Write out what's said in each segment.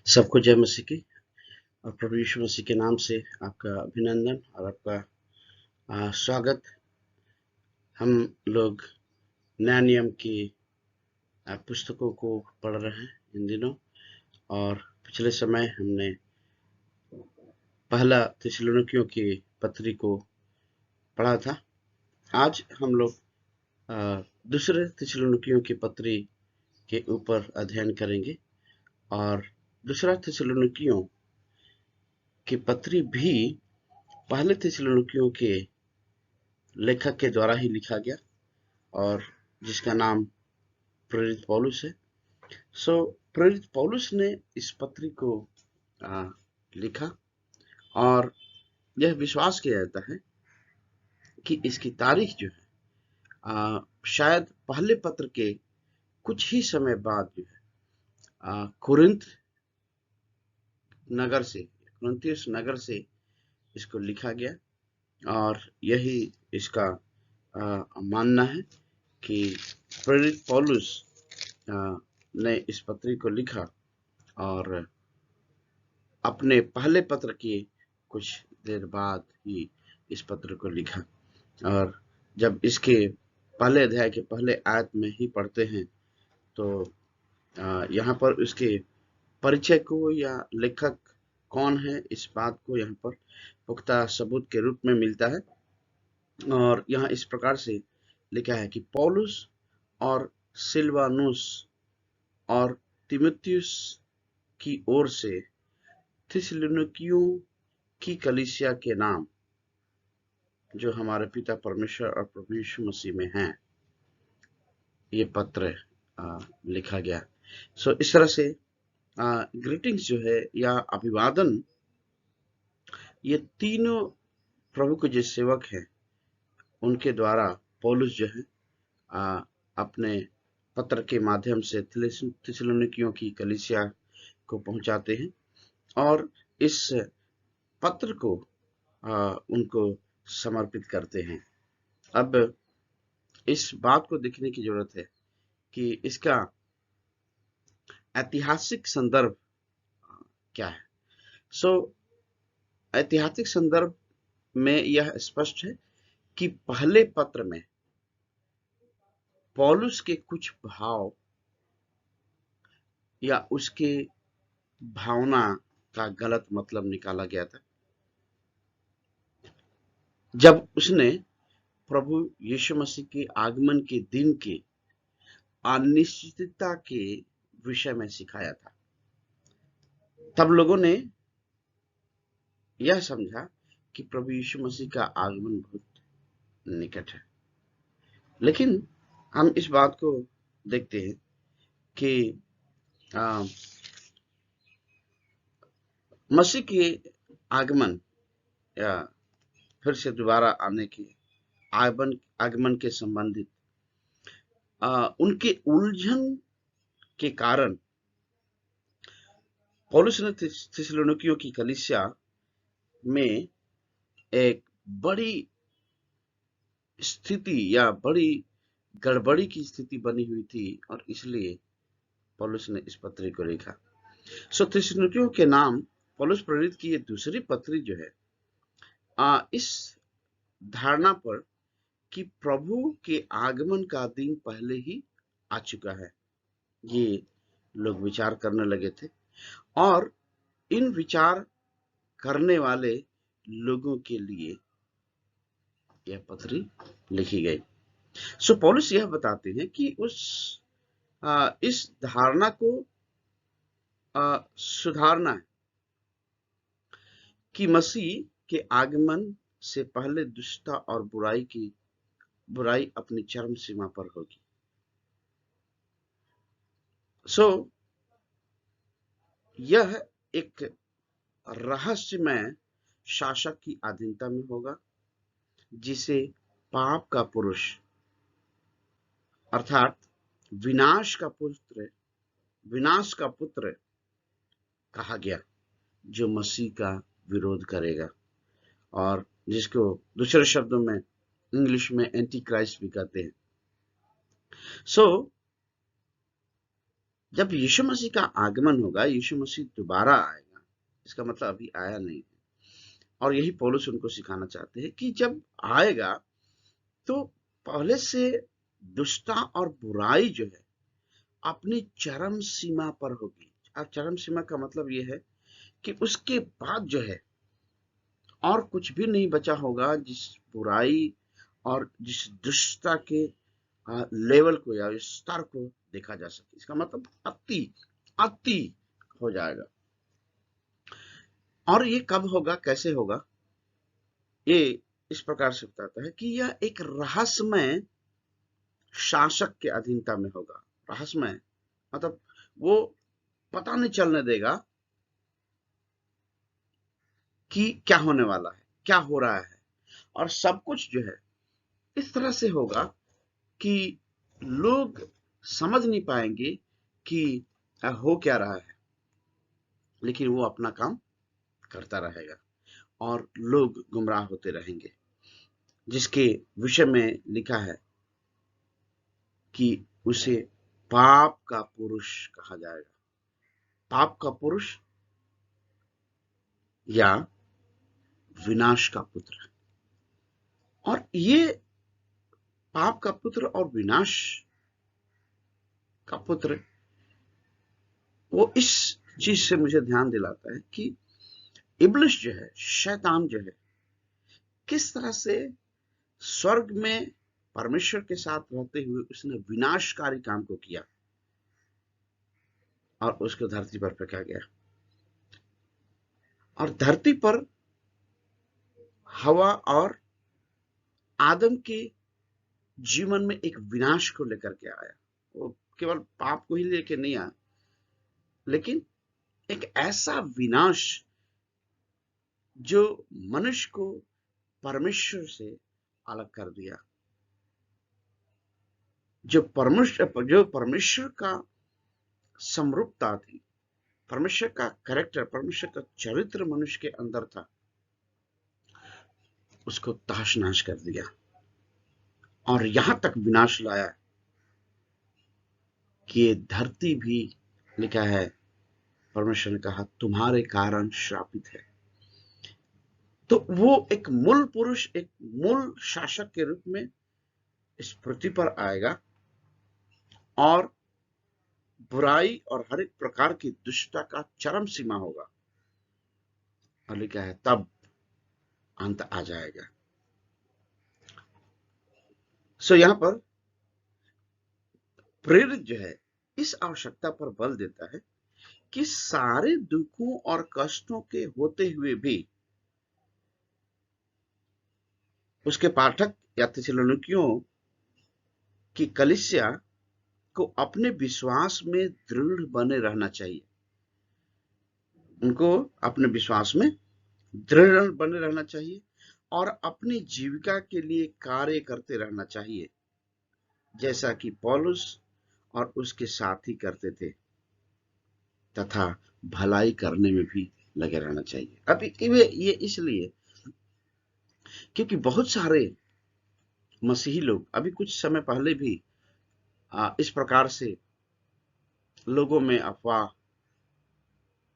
सबको जय मसीह की और प्रभु यीशु मसीह के नाम से आपका अभिनंदन और आपका स्वागत। हम लोग नया नियम की पुस्तकों को पढ़ रहे हैं इन दिनों, और पिछले समय हमने पहला थिस्सलुनीकियों की पत्री को पढ़ा था। आज हम लोग दूसरे थिस्सलुनीकियों की पत्री के ऊपर अध्ययन करेंगे, और दूसरा थिस्सलुनीकियों की पत्री भी पहले थिस्सलुनीकियों के लेखक के द्वारा ही लिखा गया, और जिसका नाम प्रेरित पौलुस है। प्रेरित पौलुस ने इस पत्री को लिखा, और यह विश्वास किया जाता है कि इसकी तारीख जो है शायद पहले पत्र के कुछ ही समय बाद जो है कुरिन्थियुस नगर से इसको लिखा गया, और यही इसका मानना है कि प्रेरित पौलुस ने इस पत्री को लिखा और अपने पहले पत्र के कुछ देर बाद ही इस पत्र को लिखा। और जब इसके पहले अध्याय के पहले आयत में ही पढ़ते हैं तो यहाँ पर उसके परिचय को या लेखक कौन है इस बात को यहाँ पर पुख्ता सबूत के रूप में मिलता है। और यहाँ इस प्रकार से लिखा है कि पौलुस और सिलवानुस और तीमुथियुस की ओर से थिस्सलुनीकियों की कलीसिया के नाम, जो हमारे पिता परमेश्वर और प्रभु यीशु मसीह में हैं, ये पत्र लिखा गया। इस तरह से ग्रीटिंग्स जो है या अभिवादन, ये तीनों प्रभु के जो सेवक हैं उनके द्वारा पौलुस जो है अपने पत्र के माध्यम से थिस्सलुनीकियों की कलीसिया को पहुंचाते हैं, और इस पत्र को उनको समर्पित करते हैं। अब इस बात को देखने की जरूरत है कि इसका ऐतिहासिक संदर्भ क्या है। ऐतिहासिक संदर्भ में यह स्पष्ट है कि पहले पत्र में पौलुस के कुछ भाव या उसके भावना का गलत मतलब निकाला गया था, जब उसने प्रभु यीशु मसीह के आगमन के दिन के अनिश्चितता के विषय में सिखाया था। तब लोगों ने यह समझा कि प्रभु यीशु मसीह का आगमन बहुत निकट है, लेकिन हम इस बात को देखते हैं कि मसीह के आगमन या फिर से दोबारा आने के आगमन के संबंधित उनके उलझन के कारण पौलुस ने थिस्सलुनीकियों की कलीसिया में एक बड़ी स्थिति या बड़ी गड़बड़ी की स्थिति बनी हुई थी, और इसलिए पौलुस ने इस पत्री को लिखा। थिस्सलुनीकियों के नाम पौलुस प्रेरित की ये दूसरी पत्री जो है इस धारणा पर कि प्रभु के आगमन का दिन पहले ही आ चुका है, ये लोग विचार करने लगे थे, और इन विचार करने वाले लोगों के लिए यह पत्री लिखी गई। पौलुस यह बताते हैं कि इस धारणा को सुधारना है कि मसीह के आगमन से पहले दुष्टता और बुराई अपनी चरम सीमा पर होगी। यह एक रहस्यमय शासक की अधीनता में होगा, जिसे पाप का पुरुष अर्थात विनाश का पुत्र कहा गया, जो मसीह का विरोध करेगा, और जिसको दूसरे शब्दों में इंग्लिश में एंटी क्राइस्ट भी कहते हैं। जब यीशु मसीह का आगमन होगा, यीशु मसीह दोबारा आएगा, इसका मतलब अभी आया नहीं है। और यही पौलुस उनको सिखाना चाहते हैं कि जब आएगा तो पहले से दुष्टता और बुराई जो है अपनी चरम सीमा पर होगी। अब चरम सीमा का मतलब यह है कि उसके बाद जो है और कुछ भी नहीं बचा होगा जिस बुराई और जिस दुष्टता के लेवल को या स्तर को देखा जा सके। इसका मतलब अति अति हो जाएगा। और ये कब होगा, कैसे होगा? ये इस प्रकार से बताता है कि यह एक रहस्यमय शासक के अधीनता में होगा। रहस्यमय मतलब वो पता नहीं चलने देगा कि क्या होने वाला है, क्या हो रहा है, और सब कुछ जो है इस तरह से होगा कि लोग समझ नहीं पाएंगे कि हो क्या रहा है, लेकिन वो अपना काम करता रहेगा और लोग गुमराह होते रहेंगे। जिसके विषय में लिखा है कि उसे पाप का पुरुष कहा जाएगा। पाप का पुरुष या विनाश का पुत्र। और ये पाप का पुत्र और विनाश का पुत्र वो इस चीज से मुझे ध्यान दिलाता है कि इब्लिस जो है, शैतान जो है, किस तरह से स्वर्ग में परमेश्वर के साथ रहते हुए उसने विनाशकारी काम को किया और उसको धरती पर फेंका गया। और धरती पर हवा और आदम के जीवन में एक विनाश को लेकर के आया। वो केवल पाप को ही लेकर नहीं आया, लेकिन एक ऐसा विनाश जो मनुष्य को परमेश्वर से अलग कर दिया। जो परमेश्वर का समरूपता थी, परमेश्वर का कैरेक्टर, परमेश्वर का चरित्र मनुष्य के अंदर था, उसको तहस नहस कर दिया और यहां तक विनाश लाया कि ये धरती भी, लिखा है, परमेश्वर ने कहा तुम्हारे कारण श्रापित है। तो वो एक मूल पुरुष, एक मूल शासक के रूप में इस पृथ्वी पर आएगा और बुराई और हर एक प्रकार की दुष्टता का चरम सीमा होगा। और लिखा है तब अंत आ जाएगा। सो यहां पर प्रेरित जो है इस आवश्यकता पर बल देता है कि सारे दुखों और कष्टों के होते हुए भी उसके पाठक या थिस्सलुनीकियों की कलीसिया को अपने विश्वास में दृढ़ बने रहना चाहिए। उनको अपने विश्वास में दृढ़ बने रहना चाहिए और अपनी जीविका के लिए कार्य करते रहना चाहिए, जैसा कि पौलुस और उसके साथी करते थे, तथा भलाई करने में भी लगे रहना चाहिए। अभी ये इसलिए क्योंकि बहुत सारे मसीही लोग अभी कुछ समय पहले भी इस प्रकार से लोगों में अफवाह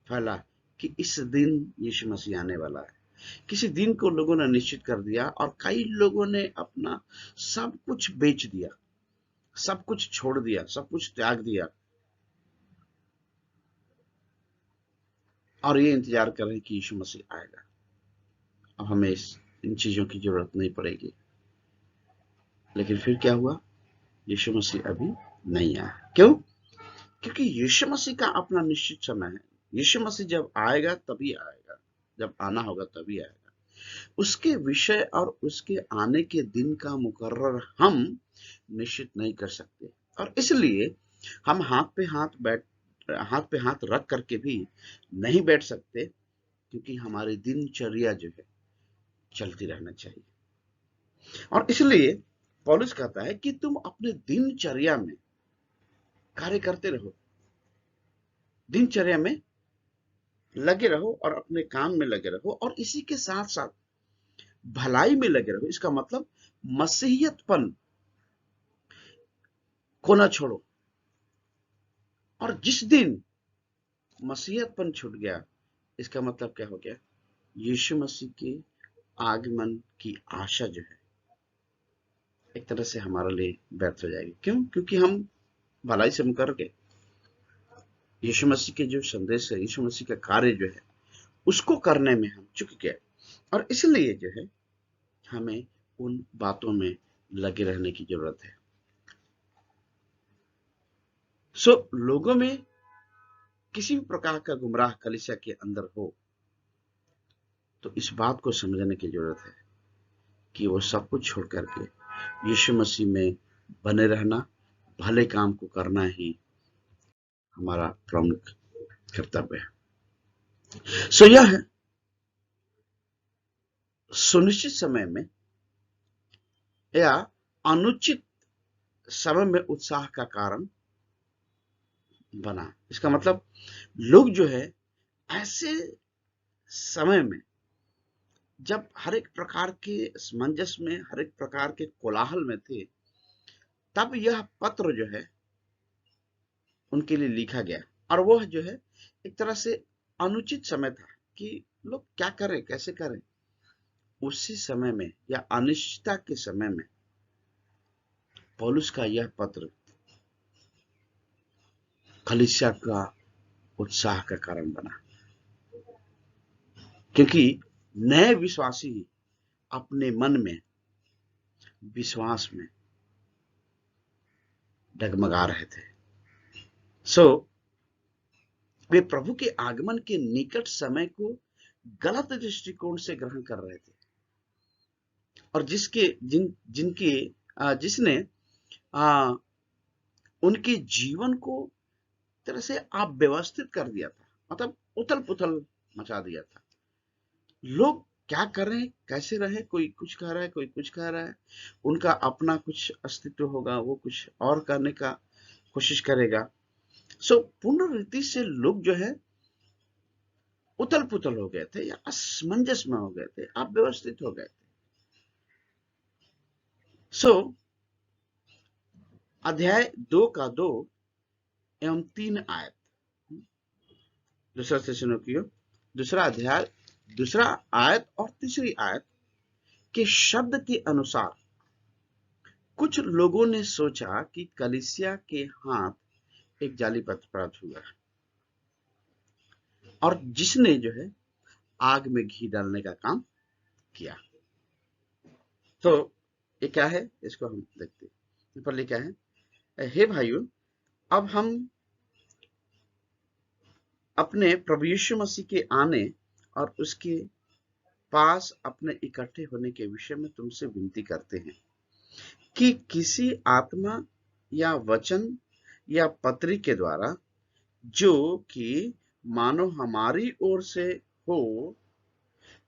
फैला कि इस दिन यीशु मसीह आने वाला है। किसी दिन को लोगों ने निश्चित कर दिया और कई लोगों ने अपना सब कुछ बेच दिया, सब कुछ छोड़ दिया, सब कुछ त्याग दिया और ये इंतजार कर रहे हैं कि यीशु मसीह आएगा। अब हमें इन चीजों की जरूरत नहीं पड़ेगी। लेकिन फिर क्या हुआ? यीशु मसीह अभी नहीं आया। क्यों? क्योंकि यीशु मसीह का अपना निश्चित समय है। यीशु मसीह जब आएगा तभी आएगा, जब आना होगा तभी आएगा। उसके विषय और उसके आने के दिन का मुकर्रर हम निश्चित नहीं कर सकते और इसलिए हम हाथ पे हाथ रख करके भी नहीं बैठ सकते, क्योंकि हमारी दिनचर्या जो है चलती रहना चाहिए। और इसलिए पौलुस कहता है कि तुम अपने दिनचर्या में कार्य करते रहो, दिनचर्या में लगे रहो और अपने काम में लगे रहो और इसी के साथ साथ भलाई में लगे रहो। इसका मतलब मसीहियतपन को ना छोड़ो और जिस दिन मसीहतपन छूट गया, इसका मतलब क्या हो गया? यीशु मसीह के आगमन की आशा जो है एक तरह से हमारे लिए व्यर्थ हो जाएगी। क्यों? क्योंकि हम भलाई से मुकर गए। यीशु मसीह के जो संदेश है, यीशु मसीह का कार्य जो है, उसको करने में हम चूक गए, और इसलिए जो है हमें उन बातों में लगे रहने की जरूरत है। लोगों में किसी भी प्रकार का गुमराह कलीसिया के अंदर हो, तो इस बात को समझने की जरूरत है कि वो सब कुछ छोड़ करके यीशु मसीह में बने रहना, भले काम को करना ही हमारा प्रमुख कर्तव्य है। यह सुनिश्चित समय में या अनुचित समय में उत्साह का कारण बना। इसका मतलब लोग जो है ऐसे समय में, जब हर एक प्रकार के असमंजस में, हर एक प्रकार के कोलाहल में थे, तब यह पत्र जो है उनके लिए लिखा गया। और वह जो है एक तरह से अनुचित समय था कि लोग क्या करें, कैसे करें। उसी समय में या अनिश्चितता के समय में पौलुस का यह पत्र कलीसिया का उत्साह का कारण बना, क्योंकि नए विश्वासी अपने मन में विश्वास में डगमगा रहे थे। वे प्रभु के आगमन के निकट समय को गलत दृष्टिकोण से ग्रहण कर रहे थे, और जिसने उनके जीवन को तरह से आप व्यवस्थित कर दिया था, मतलब उथल पुथल मचा दिया था। लोग क्या कर रहे हैं, कैसे रहे, कोई कुछ कह रहा है, कोई कुछ कह रहा है, उनका अपना कुछ अस्तित्व होगा, वो कुछ और करने का कोशिश करेगा। पूर्ण रीति से लोग जो है उथल पुथल हो गए थे या असमंजस में हो गए थे, आप व्यवस्थित हो गए थे। अध्याय 2 का 2 एवं 3 आयत, दूसरा सेशन की दूसरा अध्याय, दूसरा आयत और तीसरी आयत के शब्द के अनुसार कुछ लोगों ने सोचा कि कलीसिया के हाथ एक जाली पत्र प्राप्त हुआ और जिसने जो है आग में घी डालने का काम किया। तो ये क्या है, इसको हम देखते हैं। पर लिखा है, हे भाइयों, अब हम अपने प्रभु यीशु मसीह के आने और उसके पास अपने इकट्ठे होने के विषय में तुमसे विनती करते हैं कि किसी आत्मा या वचन या पत्री के द्वारा, जो कि मानो हमारी ओर से हो,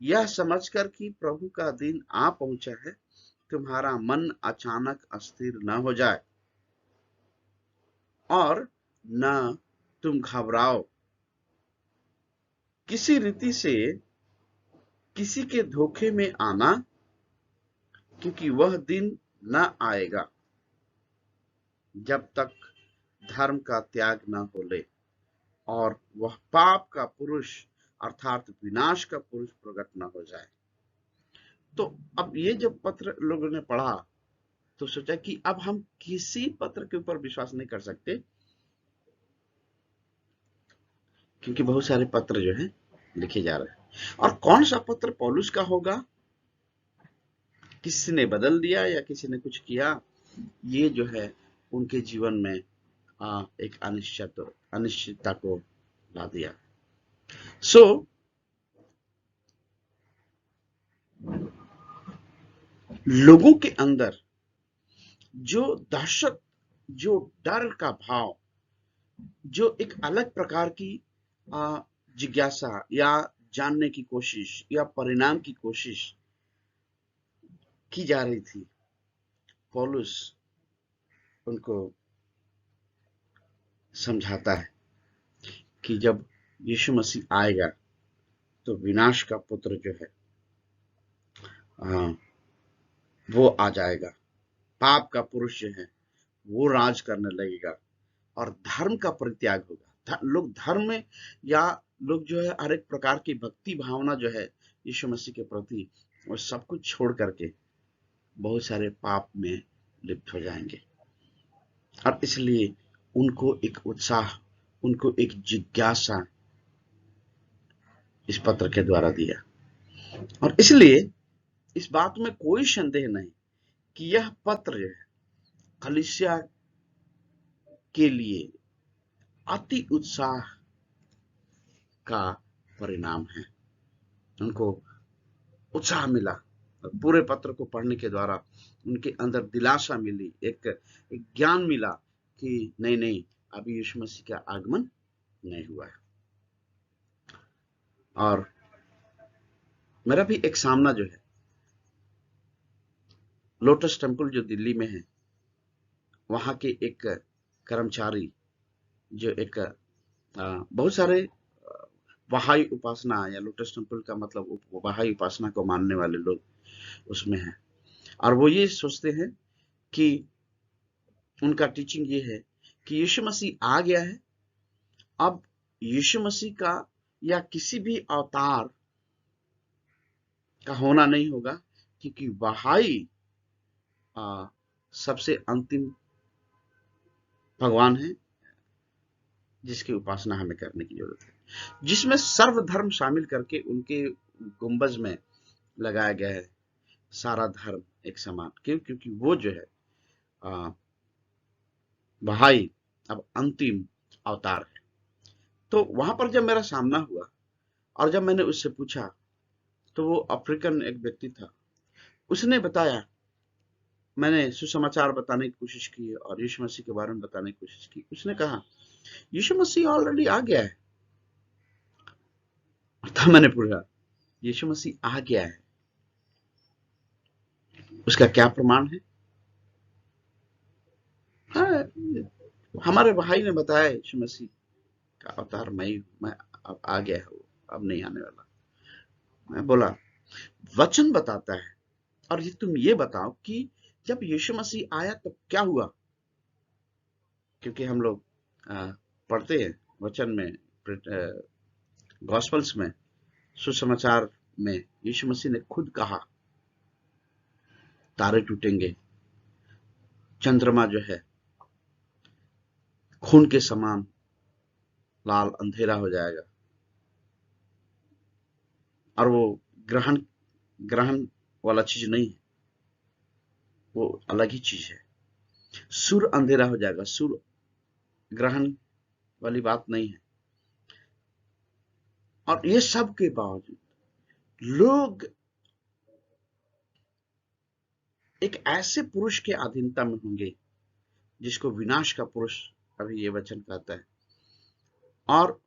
यह समझकर कि प्रभु का दिन आ पहुंचा है, तुम्हारा मन अचानक अस्थिर न हो जाए और न तुम घबराओ। किसी रीति से किसी के धोखे में आना, क्योंकि वह दिन न आएगा जब तक धर्म का त्याग न हो ले और वह पाप का पुरुष अर्थात विनाश का पुरुष प्रकट न हो जाए। तो अब ये जब पत्र लोगों ने पढ़ा तो सोचा कि अब हम किसी पत्र के ऊपर विश्वास नहीं कर सकते, क्योंकि बहुत सारे पत्र जो है लिखे जा रहे हैं। और कौन सा पत्र पौलुस का होगा, किसी ने बदल दिया या किसी ने कुछ किया, ये जो है उनके जीवन में एक अनिश्चितता को ला दिया। लोगों के अंदर जो दहशत, जो डर का भाव, जो एक अलग प्रकार की जिज्ञासा या जानने की कोशिश या परिणाम की कोशिश की जा रही थी, पौलुस उनको समझाता है कि जब यीशु मसीह आएगा तो विनाश का पुत्र जो है वो आ जाएगा, पाप का पुरुष जो है वो राज करने लगेगा, और धर्म का परित्याग होगा। लोग धर्म में या लोग जो है हर एक प्रकार की भक्ति भावना जो है यीशु मसीह के प्रति वो सब कुछ छोड़ करके बहुत सारे पाप में लिप्त हो जाएंगे। और इसलिए उनको एक उत्साह, उनको एक जिज्ञासा इस पत्र के द्वारा दिया। और इसलिए इस बात में कोई संदेह नहीं कि यह पत्र जो है कलीसिया के लिए अति उत्साह का परिणाम है। उनको उत्साह मिला और पूरे पत्र को पढ़ने के द्वारा उनके अंदर दिलासा मिली, एक ज्ञान मिला कि नहीं नहीं, अभी यीशु मसीह का आगमन नहीं हुआ है। और मेरा भी एक सामना जो है, लोटस टेम्पल जो दिल्ली में है, वहां के एक कर्मचारी जो एक बहुत सारे बहाई उपासना या लोटस टेम्पल का मतलब बहाई उपासना को मानने वाले लोग उसमें हैं। और वो ये सोचते हैं कि उनका टीचिंग ये है कि यीशु मसीह आ गया है, अब यीशु मसीह का या किसी भी अवतार का होना नहीं होगा, क्योंकि बहाई सबसे अंतिम भगवान है जिसकी उपासना हमें करने की जरूरत है, जिसमें सर्वधर्म शामिल करके उनके गुंबज में लगाया गया है सारा धर्म एक समान। क्यों? क्योंकि वो जो है बहाई अब अंतिम अवतार है। तो वहां पर जब मेरा सामना हुआ और जब मैंने उससे पूछा, तो वो अफ्रीकन एक व्यक्ति था, उसने बताया, मैंने सुसमाचार बताने की कोशिश की और यीशु मसीह के बारे में बताने की कोशिश की। उसने कहा यीशु मसीह ऑलरेडी आ गया है। तब मैंने पूछा यीशु मसीह आ गया है, उसका क्या प्रमाण है? हाँ, हमारे भाई ने बताया यीशु मसीह का अवतार मैं अब आ गया है, अब नहीं आने वाला। मैं बोला वचन बताता है, और ये तुम ये बताओ कि जब यीशु मसीह आया तब क्या हुआ? क्योंकि हम लोग पढ़ते हैं वचन में, गॉस्पल्स में, सुसमाचार में यीशु मसीह ने खुद कहा तारे टूटेंगे, चंद्रमा जो है खून के समान लाल अंधेरा हो जाएगा, और वो ग्रहण वाला चीज नहीं है, वो अलग ही चीज है। सूर्य अंधेरा हो जाएगा, सूर्य ग्रहण वाली बात नहीं है। और ये सब के बावजूद लोग एक ऐसे पुरुष के अधीनता में होंगे जिसको विनाश का पुरुष अभी ये वचन कहता है, और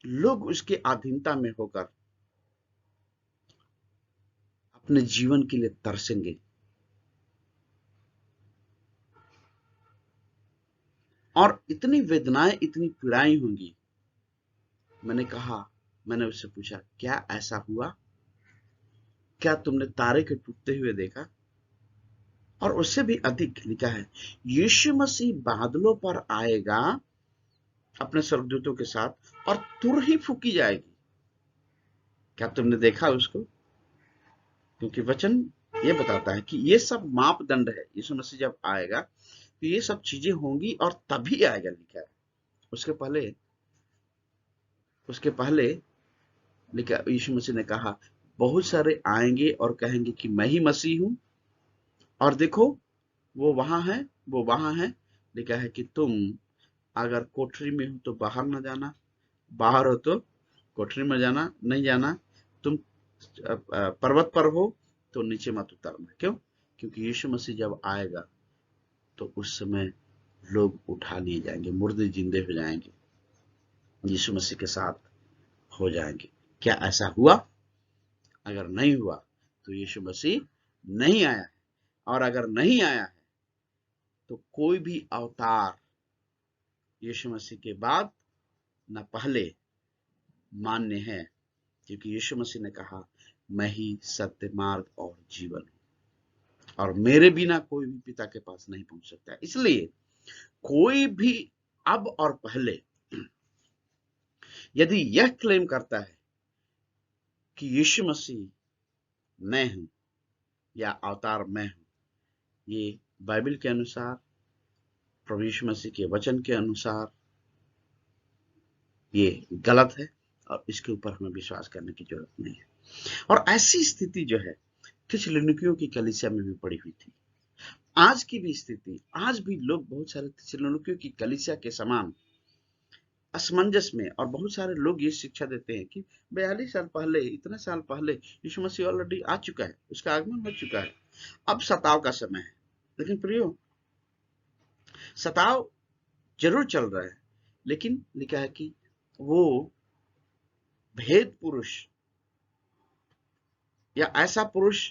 लोग उसके अधीनता में होकर अपने जीवन के लिए तरसेंगे। और इतनी वेदनाएं, इतनी पीड़ाएं होंगी। मैंने उससे पूछा क्या ऐसा हुआ? क्या तुमने तारे के टूटते हुए देखा? और उससे भी अधिक लिखा है यीशु मसीह बादलों पर आएगा अपने स्वर्गदूतों के साथ, और तुर ही फूकी जाएगी। क्या तुमने देखा उसको? क्योंकि वचन ये बताता है कि ये सब मापदंड है। यीशु मसीह जब आएगा तो ये सब चीजें होंगी और तभी आएगा, लिखा है। उसके पहले लिखा, यीशु मसीह ने कहा बहुत सारे आएंगे और कहेंगे कि मैं ही मसीह हूं, और देखो वो वहां है, वो वहां है। लिखा है कि तुम अगर कोठरी में हो तो बाहर न जाना, बाहर हो तो कोठरी में जाना नहीं जाना, तुम पर्वत पर हो तो नीचे मत उतरना। क्यों? क्योंकि यीशु मसीह जब आएगा तो उस समय लोग उठा लिए जाएंगे, मुर्दे जिंदे हो जाएंगे, यीशु मसीह के साथ हो जाएंगे। क्या ऐसा हुआ? अगर नहीं हुआ तो यीशु मसीह नहीं आया है, और अगर नहीं आया है तो कोई भी अवतार यीशु मसीह के बाद न पहले मान्य है, क्योंकि यीशु मसीह ने कहा मैं ही सत्य, मार्ग और जीवन हूं, और मेरे बिना कोई भी पिता के पास नहीं पहुंच सकता है। इसलिए कोई भी अब और पहले, यदि यह क्लेम करता है कि यीशु मसीह मैं हूं या अवतार मैं हूं, ये बाइबल के अनुसार, प्रभु यीशु मसीह के वचन के अनुसार ये गलत है और इसके ऊपर हमें विश्वास करने की जरूरत नहीं है। और ऐसी स्थिति जो है थिस्सलुनीकियों की कलीसिया में भी पड़ी हुई थी। आज की भी स्थिति, आज भी लोग बहुत सारे थिस्सलुनीकियों की कलीसिया के समान असमंजस में, और बहुत सारे लोग ये शिक्षा देते हैं कि 42 साल पहले, इतने साल पहले यीशु मसीह ऑलरेडी आ चुका है, उसका आगमन हो चुका है, अब सताव का समय है। लेकिन प्रियो, सताव जरूर चल रहा है, लेकिन लिखा है कि वो भेद पुरुष या ऐसा पुरुष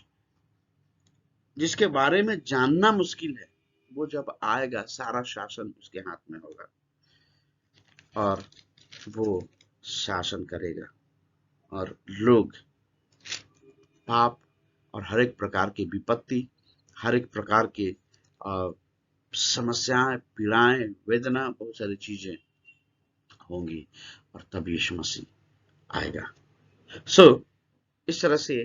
जिसके बारे में जानना मुश्किल है, वो जब आएगा सारा शासन उसके हाथ में होगा और वो शासन करेगा, और लोग पाप और हर एक प्रकार की विपत्ति, हर एक प्रकार के समस्याएं, पीड़ाएं, वेदना, बहुत सारी चीजें होंगी, और तब यीशु मसीह आएगा। इस तरह से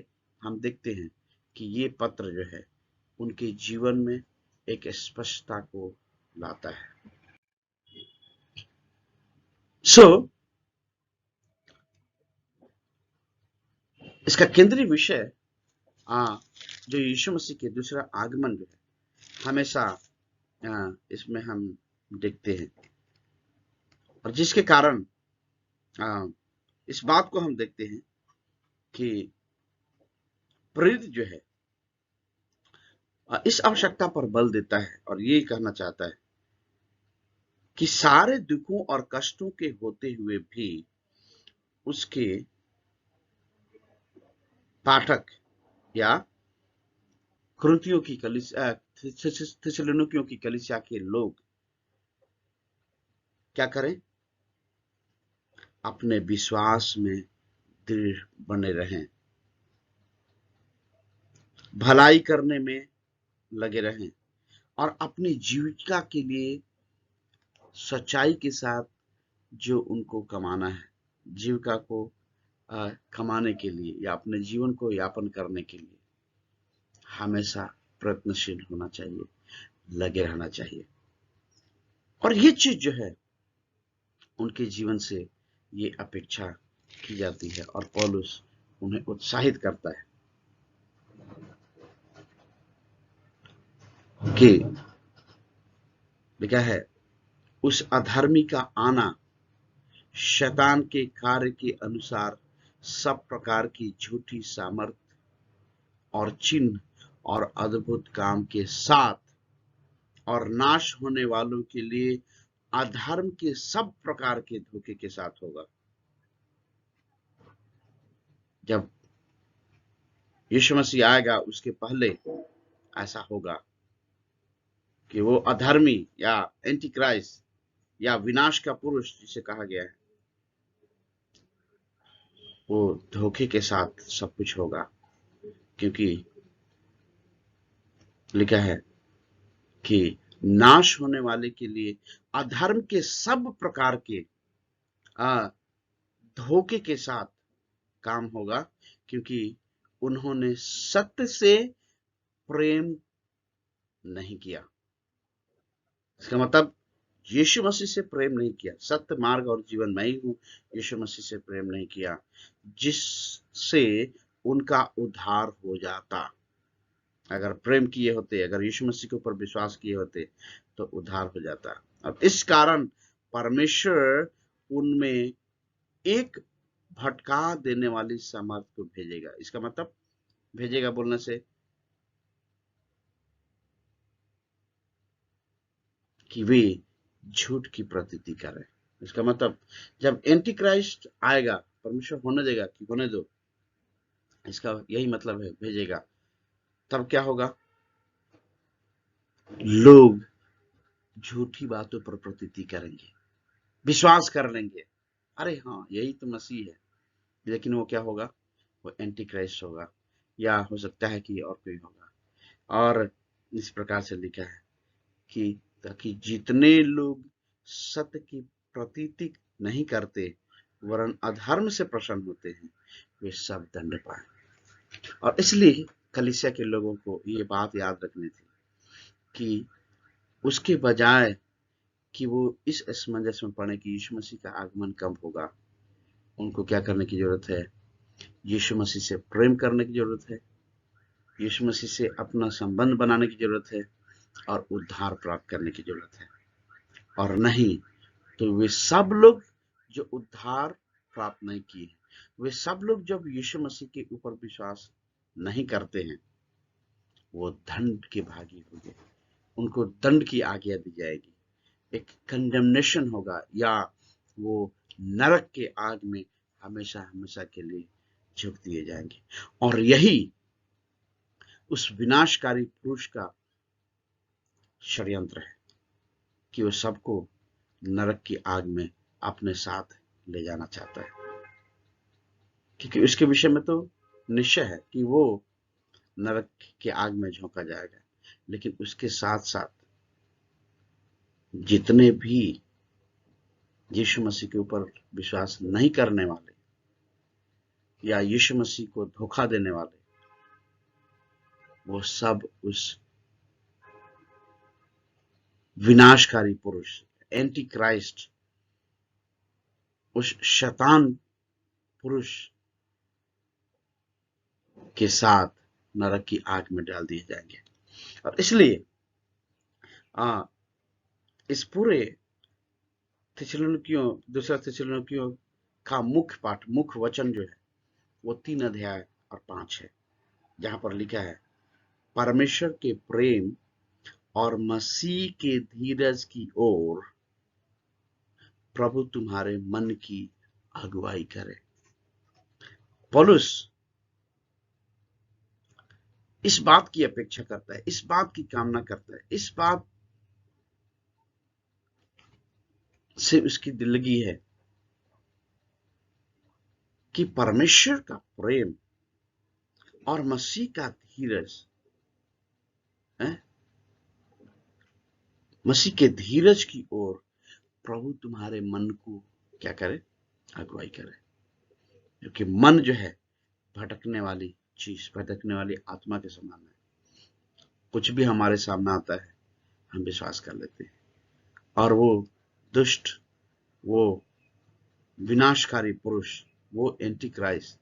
हम देखते हैं कि ये पत्र जो है उनके जीवन में एक स्पष्टता को लाता है। इसका केंद्रीय विषय जो यीशु मसीह के दूसरा आगमन जो है, हमेशा इसमें हम देखते हैं, और जिसके कारण इस बात को हम देखते हैं कि प्रेरित जो है इस आवश्यकता पर बल देता है और ये कहना चाहता है कि सारे दुखों और कष्टों के होते हुए भी उसके पाठक या कुरिन्थियों की कलीसिया, थिस्सलुनीकियों की कलीसिया के लोग क्या करें? अपने विश्वास में दृढ़ बने रहें, भलाई करने में लगे रहें, और अपनी जीविका के लिए सच्चाई के साथ जो उनको कमाना है, जीविका को कमाने के लिए या अपने जीवन को यापन करने के लिए हमेशा प्रयत्नशील होना चाहिए, लगे रहना चाहिए। और ये चीज जो है उनके जीवन से ये अपेक्षा की जाती है, और पौलुस उन्हें उत्साहित करता है कि लिखा है, उस अधर्मी का आना शैतान के कार्य के अनुसार सब प्रकार की झूठी सामर्थ और चिन्ह और अद्भुत काम के साथ, और नाश होने वालों के लिए अधर्म के सब प्रकार के धोखे के साथ होगा। जब यीशु मसीह आएगा उसके पहले ऐसा होगा कि वो अधर्मी या एंटी क्राइस्ट या विनाश का पुरुष जिसे कहा गया है, वो धोखे के साथ सब कुछ होगा, क्योंकि लिखा है कि नाश होने वाले के लिए अधर्म के सब प्रकार के धोखे के साथ काम होगा, क्योंकि उन्होंने सत्य से प्रेम नहीं किया। इसका मतलब यीशु मसीह से प्रेम नहीं किया, सत्य, मार्ग और जीवन मैं ही हूं, यीशु मसीह से प्रेम नहीं किया, जिससे उनका उद्धार हो जाता। अगर प्रेम किए होते, अगर यीशु मसीह के ऊपर विश्वास किए होते तो उद्धार हो जाता। अब इस कारण परमेश्वर उनमें एक भटका देने वाली सामर्थ को भेजेगा। इसका मतलब भेजेगा बोलने से कि वे झूठ की प्रतीति करें। इसका मतलब जब एंटी क्राइस्ट आएगा, परमेश्वर होने देगा कि होने दो, इसका यही मतलब है, भेजेगा। तब क्या होगा? लोग झूठी बातों पर प्रतीति करेंगे, विश्वास कर लेंगे, अरे हाँ यही तो मसीह है, लेकिन वो क्या होगा? वो एंटी क्राइस्ट होगा, या हो सकता है कि और कोई होगा। और इस प्रकार से लिखा है कि ताकि जितने लोग सत्य की प्रतीति नहीं करते वरन अधर्म से प्रसन्न होते हैं, वे सब दंड पाए। और इसलिए कलीसिया के लोगों को ये बात याद रखनी थी कि उसके बजाय कि वो इस असमंजस में पड़े कि यीशु मसीह का आगमन कब होगा, उनको क्या करने की जरूरत है? यीशु मसीह से प्रेम करने की जरूरत है, यीशु मसीह से अपना संबंध बनाने की जरूरत है और उद्धार प्राप्त करने की जरूरत है। और नहीं तो वे सब लोग जो उद्धार प्राप्त नहीं किए, वे सब लोग जब यीशु मसीह के ऊपर विश्वास नहीं करते हैं, वो दंड के भागी होंगे, उनको दंड की आज्ञा दी जाएगी, एक कंडेमनेशन होगा, या वो नरक के आग में हमेशा हमेशा के लिए झोंक दिए जाएंगे। और यही उस विनाशकारी पुरुष का षड्यंत्र है कि वो सबको नरक की आग में अपने साथ ले जाना चाहता है, क्योंकि उसके विषय में तो निश्चय है कि वो नरक के आग में झोंका जाएगा। लेकिन उसके साथ साथ जितने भी यीशु मसीह के ऊपर विश्वास नहीं करने वाले या यीशु मसीह को धोखा देने वाले, वो सब उस विनाशकारी पुरुष, एंटी क्राइस्ट, उस शैतान पुरुष के साथ नरक की आग में डाल दिए जाएंगे। और इसलिए इस पूरे दूसरा थिस्सलुनीकियों का मुख्य पाठ, मुख्य वचन जो है वो 3 अध्याय और 5 है, जहां पर लिखा है, परमेश्वर के प्रेम और मसीह के धीरज की ओर प्रभु तुम्हारे मन की अगुवाई करे। पौलुस इस बात की अपेक्षा करता है, इस बात की कामना करता है, इस बात से उसकी दिलगी है कि परमेश्वर का प्रेम और मसीह का धीरज, मसीह के धीरज की ओर प्रभु तुम्हारे मन को क्या करे? अगुवाई करे। क्योंकि मन जो है भटकने वाली चीज, भटकने वाली आत्मा के समान है। कुछ भी हमारे सामने आता है हम विश्वास कर लेते हैं, और वो दुष्ट, वो विनाशकारी पुरुष, वो एंटी क्राइस्ट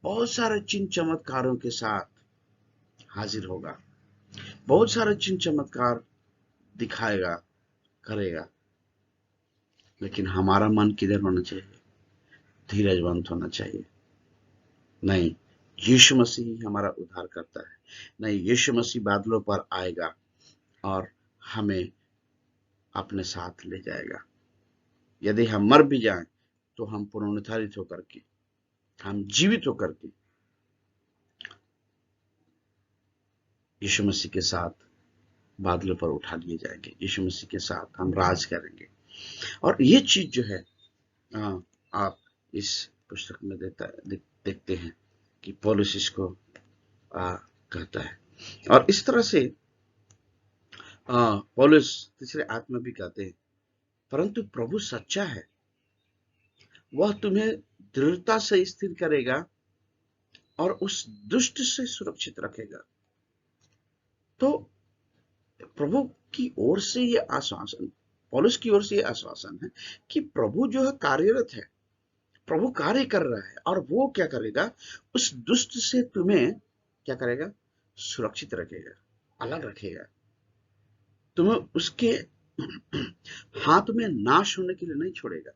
बहुत सारे चिन्ह चमत्कारों के साथ हाजिर होगा, बहुत सारे चिन्ह चमत्कार दिखाएगा, करेगा। लेकिन हमारा मन किधर होना चाहिए? धीरजवंत होना चाहिए। नहीं, यीशु मसीह ही हमारा उद्धार करता है। नहीं, यीशु मसीह बादलों पर आएगा और हमें अपने साथ ले जाएगा। यदि हम मर भी जाएं तो हम पुनरुत्थित होकर के, हम जीवित होकर के यीशु मसीह के साथ बादलों पर उठा लिए जाएंगे। यीशु मसीह के साथ हम राज करेंगे। और ये चीज जो है आप इस पुस्तक में देखते हैं कि पौलुस इसको कहता है। और इस तरह से पौलुस तीसरे आत्मा भी कहते हैं, परंतु प्रभु सच्चा है, वह तुम्हें दृढ़ता से स्थिर करेगा और उस दुष्ट से सुरक्षित रखेगा। तो प्रभु की ओर से ये आश्वासन, पौलुस की ओर से ये आश्वासन है कि प्रभु जो है कार्यरत है, प्रभु कार्य कर रहा है, और वो क्या करेगा? उस दुष्ट से तुम्हें क्या करेगा? सुरक्षित रखेगा, अलग रखेगा, तुम्हें उसके हाथ में नाश होने के लिए नहीं छोड़ेगा।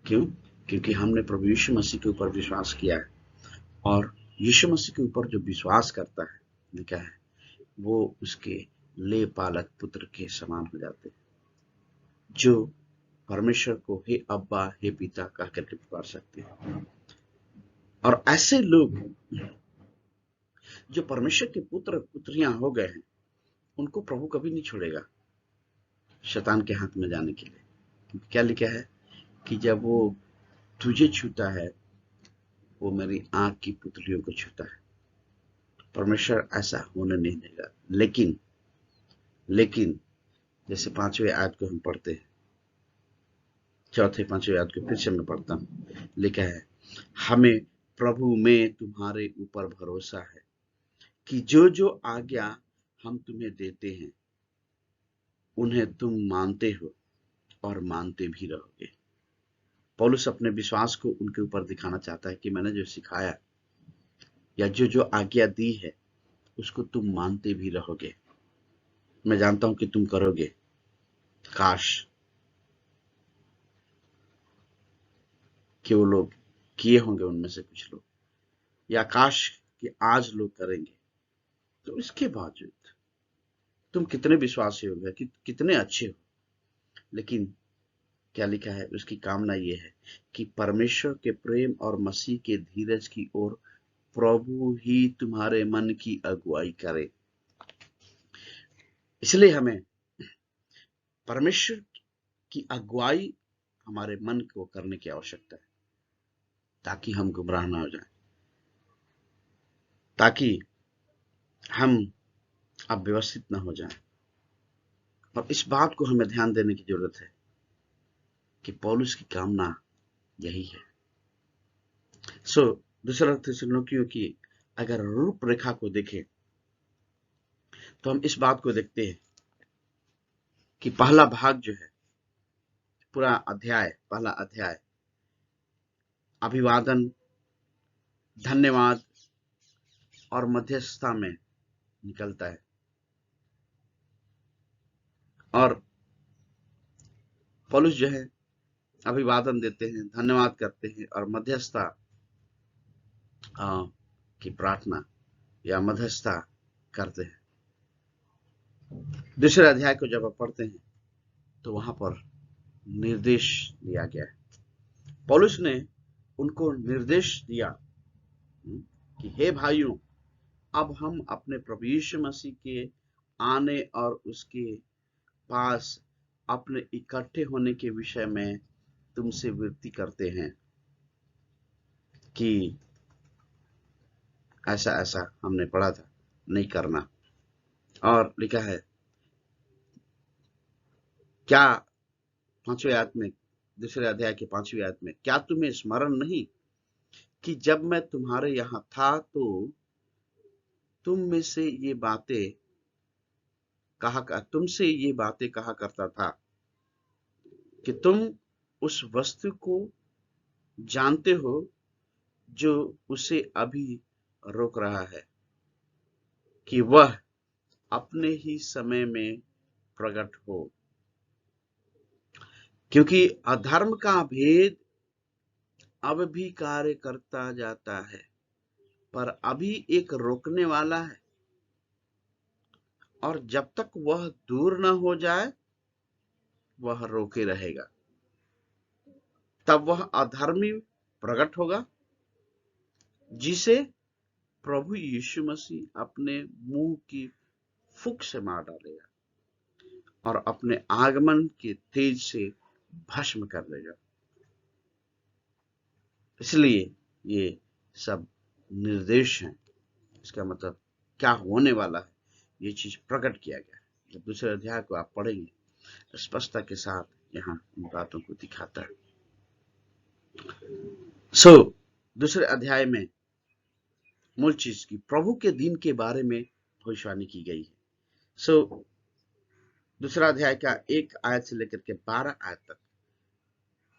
क्यों? क्योंकि हमने प्रभु यीशु मसीह के ऊपर विश्वास किया है, और यीशु मसीह के ऊपर जो विश्वास करता है, लिखा है, वो उसके ले पालक पुत्र के समान हो जाते हैं, जो परमेश्वर को हे अब्बा, हे पिता कह करके पुकार सकते हैं। और ऐसे लोग जो परमेश्वर के पुत्र पुत्रियां हो गए हैं, उनको प्रभु कभी नहीं छोड़ेगा शैतान के हाथ में जाने के लिए। क्या लिखा है कि जब वो तुझे छूता है, वो मेरी आंख की पुतलियों को छूता है। परमेश्वर ऐसा होने नहीं देगा। लेकिन जैसे 5वें आयत को हम पढ़ते हैं, चौथे 5वें आयत को फिर से मैं पढ़ता हूँ। लिखा है, हमें प्रभु में तुम्हारे ऊपर भरोसा है कि जो जो आज्ञा हम तुम्हें देते हैं उन्हें तुम मानते हो और मानते भी रहोगे। पौलुस अपने विश्वास को उनके ऊपर दिखाना चाहता है कि मैंने जो सिखाया या जो जो आज्ञा दी है उसको तुम मानते भी रहोगे। मैं जानता हूं कि तुम करोगे। काश कि वो लोग किए होंगे उनमें से कुछ लोग, या काश कि आज लोग करेंगे। तो इसके बावजूद तुम कितने विश्वासी हो गए, कितने अच्छे हो, लेकिन क्या लिखा है, उसकी कामना ये है कि परमेश्वर के प्रेम और मसीह के धीरज की ओर प्रभु ही तुम्हारे मन की अगुवाई करे। इसलिए हमें परमेश्वर की अगुवाई हमारे मन को करने की आवश्यकता है, ताकि हम गुमराह ना हो जाएं, ताकि हम अव्यवस्थित ना हो जाएं। और इस बात को हमें ध्यान देने की जरूरत है कि पौलुस की कामना यही है। दूसरा थिस्सलुनीकियों की अगर रूपरेखा को देखें तो हम इस बात को देखते हैं कि पहला भाग जो है, पूरा अध्याय, पहला अध्याय अभिवादन, धन्यवाद और मध्यस्थता में निकलता है। और पौलुस जो है अभिवादन देते हैं, धन्यवाद करते हैं और मध्यस्थता की प्रार्थना या मध्यस्थता करते हैं। दूसरे अध्याय को जब आप पढ़ते हैं तो वहां पर निर्देश दिया गया है। पौलुस ने उनको निर्देश दिया कि हे भाइयों, अब हम अपने प्रभु यीशु मसीह के आने और उसके पास अपने इकट्ठे होने के विषय में तुमसे विनती करते हैं कि ऐसा ऐसा हमने पढ़ा था, नहीं करना। और लिखा है क्या, 5वें आयत में, दूसरे अध्याय के 5वीं आयत में, क्या तुम्हें स्मरण नहीं कि जब मैं तुम्हारे यहां था तो तुमसे ये बातें कहा करता था कि तुम उस वस्तु को जानते हो जो उसे अभी रोक रहा है कि वह अपने ही समय में प्रकट हो, क्योंकि अधर्म का भेद अब भी कार्य करता जाता है, पर अभी एक रोकने वाला है, और जब तक वह दूर न हो जाए वह रोके रहेगा। तब वह अधर्मी प्रकट होगा जिसे प्रभु यीशु मसीह अपने मुंह की फूंक से मार डालेगा और अपने आगमन के तेज से भस्म कर देगा। इसलिए ये सब निर्देश हैं। इसका मतलब क्या होने वाला है, ये चीज प्रकट किया गया है। जब दूसरे अध्याय को आप पढ़ेंगे स्पष्टता के साथ यहाँ इन बातों को दिखाता है। दूसरे अध्याय में मूल चीज की प्रभु के दिन के बारे में भविष्यवाणी की गई है। दूसरा अध्याय का 1 आयत से लेकर के 12 आयत तक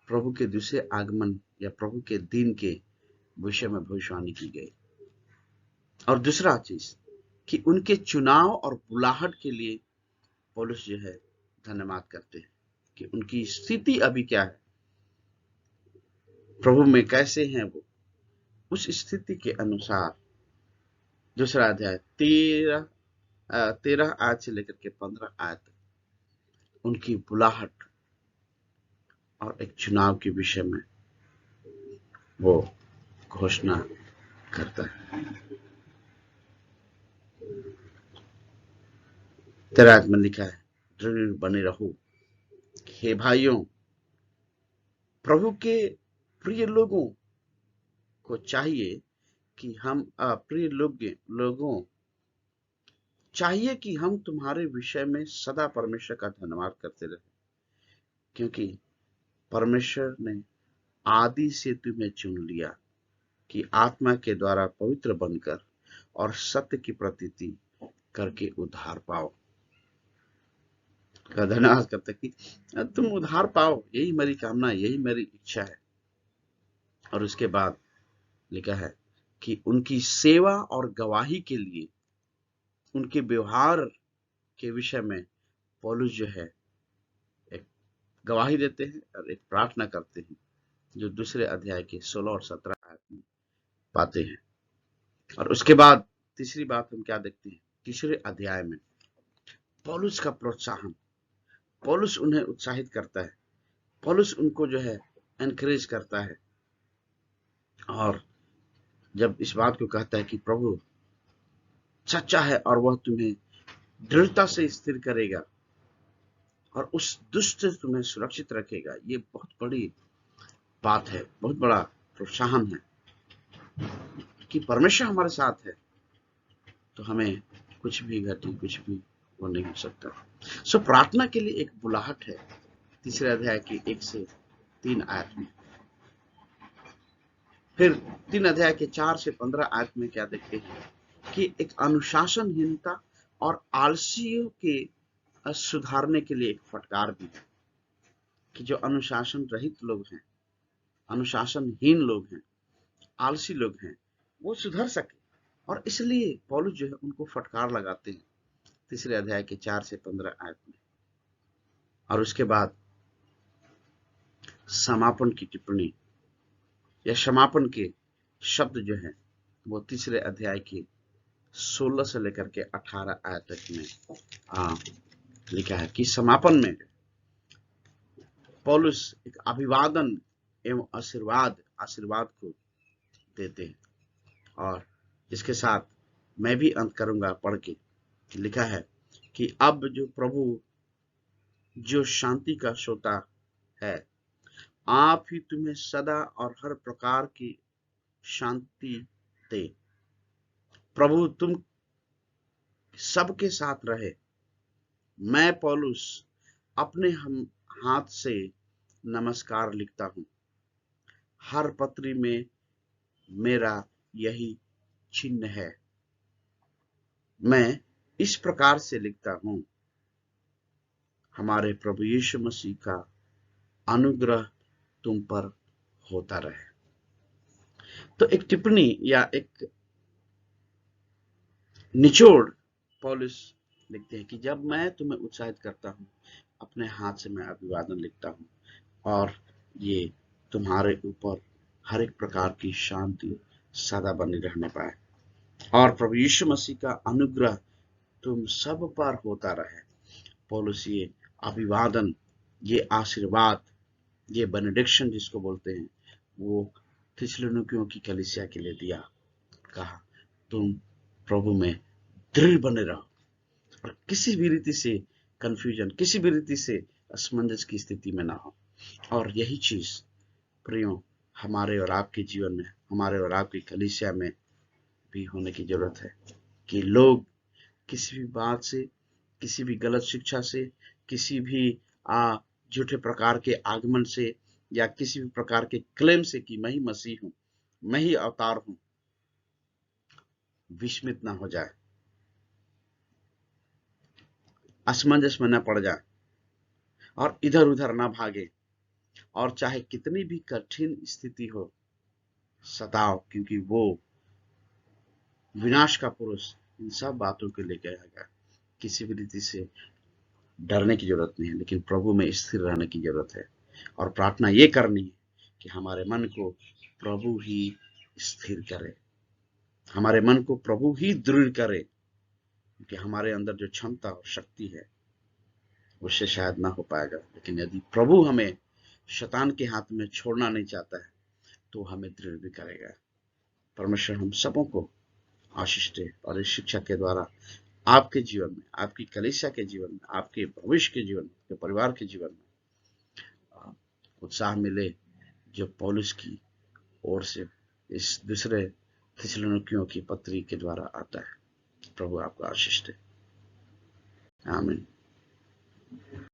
प्रभु के दूसरे आगमन या प्रभु के दिन के विषय में भविष्यवाणी की गई। और दूसरा चीज कि उनके चुनाव और बुलाहट के लिए पौलुस जो है धन्यवाद करते हैं कि उनकी स्थिति अभी क्या है, प्रभु में कैसे हैं वो, उस स्थिति के अनुसार दूसरा अध्याय 13 आयत से लेकर के 15 आयत उनकी बुलाहट और एक चुनाव के विषय में वो घोषणा करता है। 13 आयत में लिखा है, दृढ़ बने रहो हे भाइयों, प्रभु के प्रिय लोगों को चाहिए कि हम अप्रिय लोगों चाहिए कि हम तुम्हारे विषय में सदा परमेश्वर का धन्यवाद करते रहे, क्योंकि परमेश्वर ने आदि से तुम्हें चुन लिया कि आत्मा के द्वारा पवित्र बनकर और सत्य की प्रतीति करके उद्धार पाओ। का धन्यवाद करते कि तुम उद्धार पाओ, यही मेरी कामना, यही मेरी इच्छा है। और उसके बाद लिखा है कि उनकी सेवा और गवाही के लिए, उनके व्यवहार के विषय में पौलुस जो है एक गवाही देते हैं और एक प्रार्थना करते हैं, जो दूसरे अध्याय के 16 और 17 आयत में पाते हैं। और उसके बाद तीसरी बात हम क्या देखते हैं, तीसरे अध्याय में पौलुस का प्रोत्साहन, पौलुस उन्हें उत्साहित करता है, पौलुस उनको जो है एनकरेज करता है, और जब इस बात को कहता है कि प्रभु सच्चा है और वह तुम्हें दृढ़ता से स्थिर करेगा और उस दुष्ट से तुम्हें सुरक्षित रखेगा, ये बहुत बड़ी बात है, बहुत बड़ा प्रोत्साहन है कि परमेश्वर हमारे साथ है तो हमें कुछ भी घटी, कुछ भी वो नहीं हो सकता। सो प्रार्थना के लिए एक बुलाहट है तीसरे अध्याय की 1 से 3 आयत में। फिर 3 अध्याय के 4 से 15 आयत में क्या देखते हैं कि एक अनुशासनहीनता और आलसियों के सुधारने के लिए एक फटकार भी है कि जो अनुशासन रहित लोग हैं, अनुशासनहीन लोग हैं, आलसी लोग हैं, वो सुधर सके। और इसलिए पौलुस जो है उनको फटकार लगाते हैं तीसरे अध्याय के 4 से 15 आयत में। और उसके बाद समापन की टिप्पणी या समापन के शब्द जो है वो तीसरे अध्याय के 16 से लेकर के 18 आयत तक में लिखा है कि समापन में पौलुस एक अभिवादन एवं आशीर्वाद को देते हैं। और इसके साथ मैं भी अंत करूंगा पढ़ के। लिखा है कि अब जो प्रभु जो शांति का श्रोता है, आप ही तुम्हें सदा और हर प्रकार की शांति दे। प्रभु तुम सबके साथ रहे। मैं पौलुस अपने हम हाथ से नमस्कार लिखता हूं। हर पत्री में मेरा यही चिन्ह है। मैं इस प्रकार से लिखता हूं, हमारे प्रभु यीशु मसीह का अनुग्रह तुम पर होता रहे। तो एक टिप्पणी या एक निचोड़ पौलुस लिखते हैं कि जब मैं तुम्हें उत्साहित करता हूं, अपने हाथ से मैं अभिवादन लिखता हूं, और ये तुम्हारे ऊपर हर एक प्रकार की शांति सदा बनी रहने पाए, और प्रभु यीशु मसीह का अनुग्रह तुम सब पर होता रहे। पौलुस ये अभिवादन, ये आशीर्वाद, ये बेनेडिक्शन जिसको बोलते हैं, वो थिस्सलुनीकियों की कलीसिया के लिए दिया। कहा तुम प्रभु में दृढ़ बने रहो और किसी भी रीति से कंफ्यूजन, किसी भी रीति से असमंजस की स्थिति में ना हो। और यही चीज प्रियो हमारे और आपके जीवन में, हमारे और आपकी कलीसिया में भी होने की जरूरत है कि लोग किसी भी बात से, किसी भी गलत शिक्षा से, किसी भी झूठे प्रकार के आगमन से, या किसी भी प्रकार के क्लेम से कि मैं ही मसीह हूं, मैं ही अवतार हूं, विस्मित ना हो जाए, असमंजस में न पड़ जाए और इधर उधर ना भागे। और चाहे कितनी भी कठिन स्थिति हो, सताओ, क्योंकि वो विनाश का पुरुष इन सब बातों को लेकर आएगा। किसी भी रीति से डरने की जरूरत नहीं है, लेकिन प्रभु में स्थिर रहने की जरूरत है। और प्रार्थना ये करनी है कि हमारे मन को प्रभु ही स्थिर करे, हमारे मन को प्रभु ही दृढ़ करे, क्योंकि हमारे अंदर जो क्षमता और शक्ति है उससे शायद ना हो पाएगा। लेकिन यदि प्रभु हमें शैतान के हाथ में छोड़ना नहीं चाहता है तो हमें दृढ़ भी करेगा। परमेश्वर हम सबों को आशीष दे और इस शिक्षा के द्वारा आपके जीवन में, आपकी कलीसिया के जीवन में, आपके भविष्य के जीवन में, आपके परिवार के जीवन में उत्साह मिले, जो पौलुस की ओर से इस दूसरे थिस्सलुनीकियों की पत्री के द्वारा आता है। प्रभु आपको आशीष दे। आमीन।